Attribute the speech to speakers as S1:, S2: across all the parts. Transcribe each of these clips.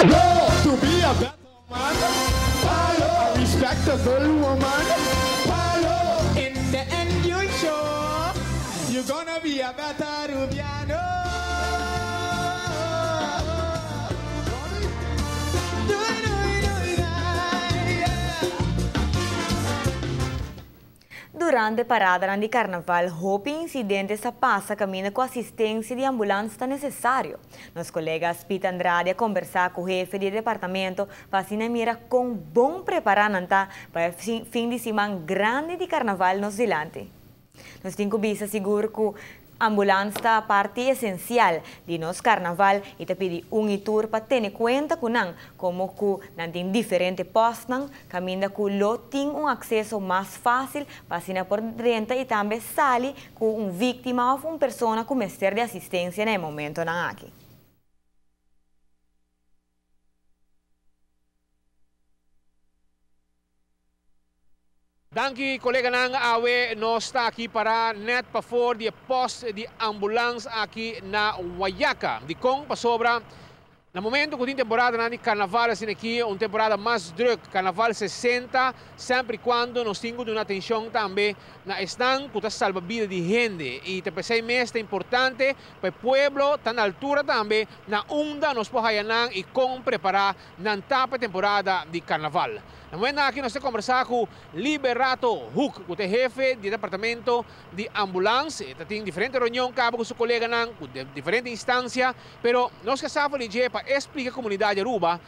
S1: To be a better man, a respectable woman. In the end, you sure you're gonna be a better Rubiano.
S2: Durante a parada de carnaval, houve incidentes a passa caminho com assistência de ambulância está necessário. Nossos colegas Pita Andrade a conversar com o chefe de departamento para se mira com bom preparar para fim de semana grande de carnaval nos delante. Nós temos que seguro que a ambulância está a parte essencial de nosso carnaval e te pedi tour para ter em conta como que tem diferentes postos, caminho que lo tem acesso mais fácil para se por dentro e também sale com vítima ou uma pessoa com mestre de assistência no momento aqui.
S3: Danke colega nang awe nós está aqui para net para for de post de ambulância aqui na Guayaca. De com para sobra no momento que tem temporada na carnaval assim aqui, uma temporada mais druk, carnaval 60, sempre quando nós temos uma atenção também na estão que salva vida de gente e te pensei mesmo importante para o pueblo tá na altura também na onda nós podemos e com preparar na tapa temporada de carnaval. No momento aqui nós temos conversar com Liberato Huck, que é jefe de departamento de ambulância, tem diferentes reuniões com seu colega com diferentes instâncias, pero nós que sabemos para explicar a comunidade Aruba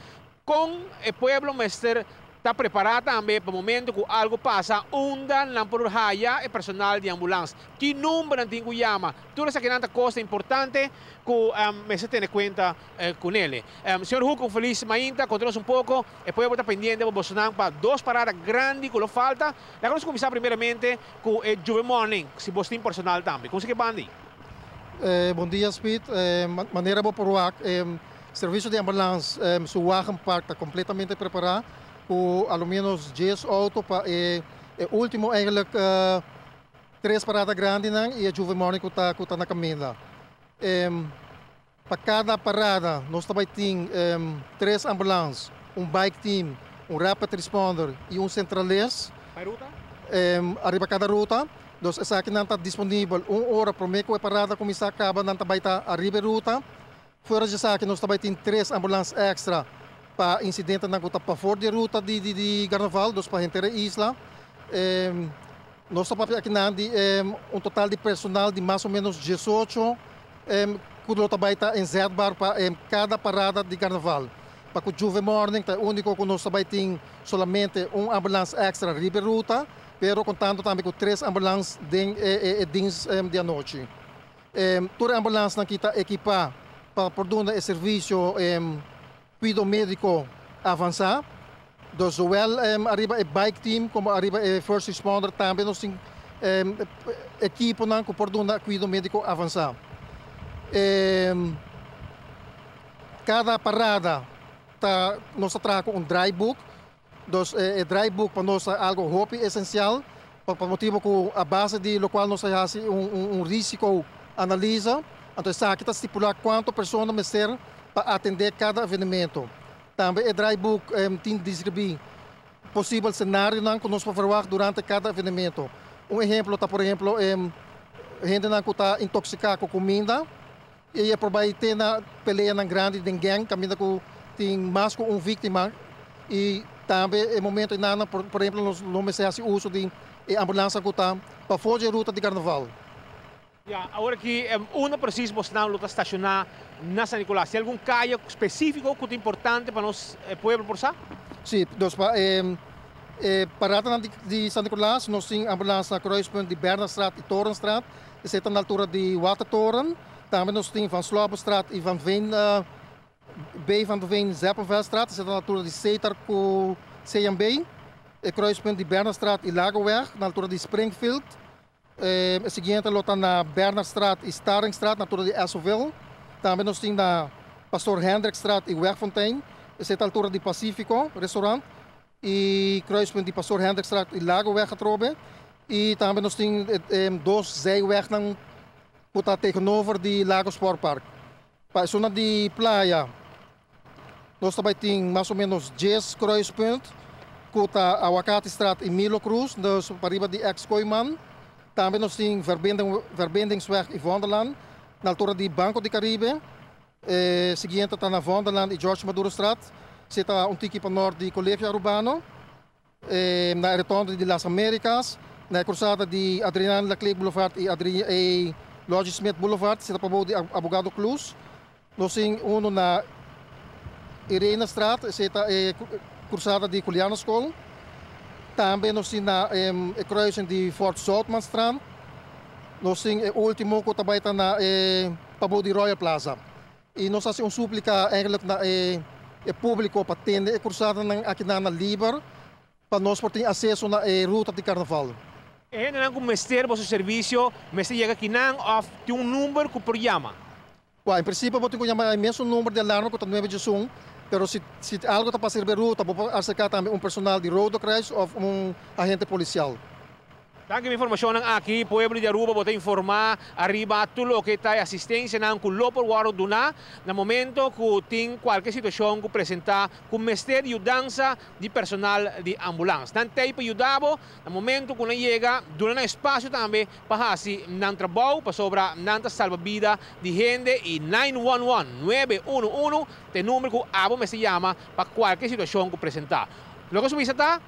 S3: com o pueblo mestre está preparado também para o momento que algo passa, onda na porraya e personal de ambulância. Que número tem que chamar? Toda essa coisa importante que se tem em conta com ele. Senhor Hugo, feliz mainta, conta-nos pouco, e depois está pendente de Bolsonaro para duas paradas grandes que lhe falta. Vamos começar primeiramente com o Juve Morning, se você tem personal também. Como se que bandi?
S4: Bom dia, Speed. Maneira boa por o serviço de ambulância, seu wagen park está completamente preparado. Com ao menos 10 autos para o último eigenlijk 3 paradas grandes e a Juve Morning que está na caminho. Para cada parada nós também temos 3 ambulâncias, bike team, rapid responder e centralês.
S3: Para ruta?
S4: Arriba cada ruta. Então, essa aqui não está disponível 1 hora para mim que a parada começa a acabar, não também está arriba ruta. Fora disso aqui nós também temos 3 ambulâncias extra para incidente na para fora de ruta de carnaval, dos para a isla. Nós estamos aqui total de personal de mais ou menos 18, que também está em Zedbar para cada parada de carnaval. Para o Juve Morning, é o único que nós também temos somente ambulância extra de ruta, mas contando também com 3 ambulâncias de noite. Toda a ambulância aqui está equipada para produzir o serviço cuidado médico avançado. Então, zowel arriba bike team como arriba first responder também nós temos equipe que produzem cuidado médico avançado. Cada parada nós trazemos dry book. Então, o dry book para nós é algo essencial, por motivo que a base do qual nós fazemos risco analisa. Então, aqui está estipulado quantas pessoas vai ser para atender cada evento. Também o dry book tem distribuir possível cenário que nós podemos durante cada evento. Exemplo está, por exemplo, gente que está intoxicada com comida e é provável ter na peleia grande de ninguém, caminho que tem mais que vítima e também no momento por exemplo, nós começamos o uso de ambulância que está para fora da ruta de carnaval.
S3: Agora que uma precisa Bolsonaro está estacionar na San Nicolás, tem algum caio específico que é importante para nós poder passar?
S4: Sim, parada de San Nicolás, nós temos ambulância na kruispunt de Bernardstraat e Torenstraat, que está na altura de Watertoren. Também nós temos Van Slopenstraat e Van Veen, B van de Veen Zeppenvelstraat, que está na altura de Setar com CMB. O kruispunt de Bernardstraat e Lagoweg, na altura de Springfield. A seguinte lota na Bernardstraat e Staringstraat, na altura de Esselville. Também nós temos na Pastor Hendrikstraat e Wegfontein, essa é a altura de Pacífico, restaurante. E kruispunt de Pastor Hendrikstraat e Lagoweg getroffen. E também nós temos 2 zijweg que está tegenover de Lago Sportpark. Para a zona de praia, nós também temos mais ou menos 10 kruispunten. Kota Awakati-straat in Milo Cruz, dus para riba de ex-Koiman. Também nós temos Verbindingsweg in Vonderland, na altura de Banco de Caribe. Seguinte está na Vonderland e George Maduro-straat. Você está tiki para norte de Colégio Urbano. Na retorno de Las Américas, na cruzada de Adriano Leclerc Boulevard e Lodge Smith Boulevard, você está para de Abogado Cruz. Nós temos na Irene-straat, você está cruzada de Juliana School. Também nós temos na kruising de Fort Zoutmanstrand. Nós temos o último que também está na Pabo de Royal Plaza. E nós fazemos súplica eigenlijk na público para atender a cruzada aqui na Liber para nós ter acesso na ruta de carnaval.
S3: E não como mestre vosso serviço, mestre chega aqui não of tem número que por chama.
S4: Em princípio, eu tenho que chamar o mesmo número de alarme que está 911. Pero se algo está para servir ruta, vou acercar também personal de Rodocreis ou agente policial.
S3: Danke informação aqui, Pueblo de Aruba, vou informar arriba tudo que está assistência não com lopo waro duna, no momento que tem qualquer situação que apresentar com mestre de dança de personal de ambulância. Não tem para ajudar, no momento que não chega, duna espaço também para assim não trabalho para sobra não salva-vida de gente e 911 tem número que abo me se chama para qualquer situação que apresentar. Logo subir está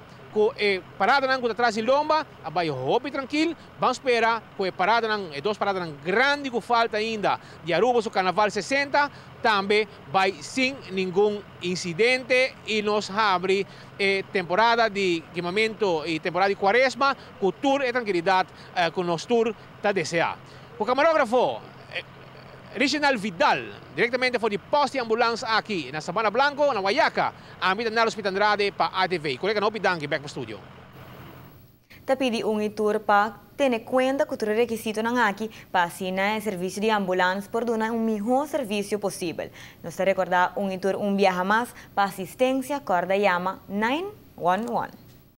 S3: parada nang atrás de lomba, abai hopi tranquilo, vamos esperar que parada nang duas paradas nang grande que falta ainda de Aruba o Carnaval 60 também vai sem nenhum incidente e nos abre temporada de equipamento e temporada de quaresma com tour e tranquilidade com nosso tour está deseado. O camarógrafo Reginald Vidal, diretamente foi de posto de ambulância aqui na Sabana Blanco, na Guayaca, a mim da Hospital Andrade para ATV. Colega não pidangue back para o estúdio.
S2: Te pedi tour para ter conta que os requisitos não aqui para assinar o serviço de ambulância por dar melhor serviço possível. Nós recordar tour viaja mais para assistência corda chama 911.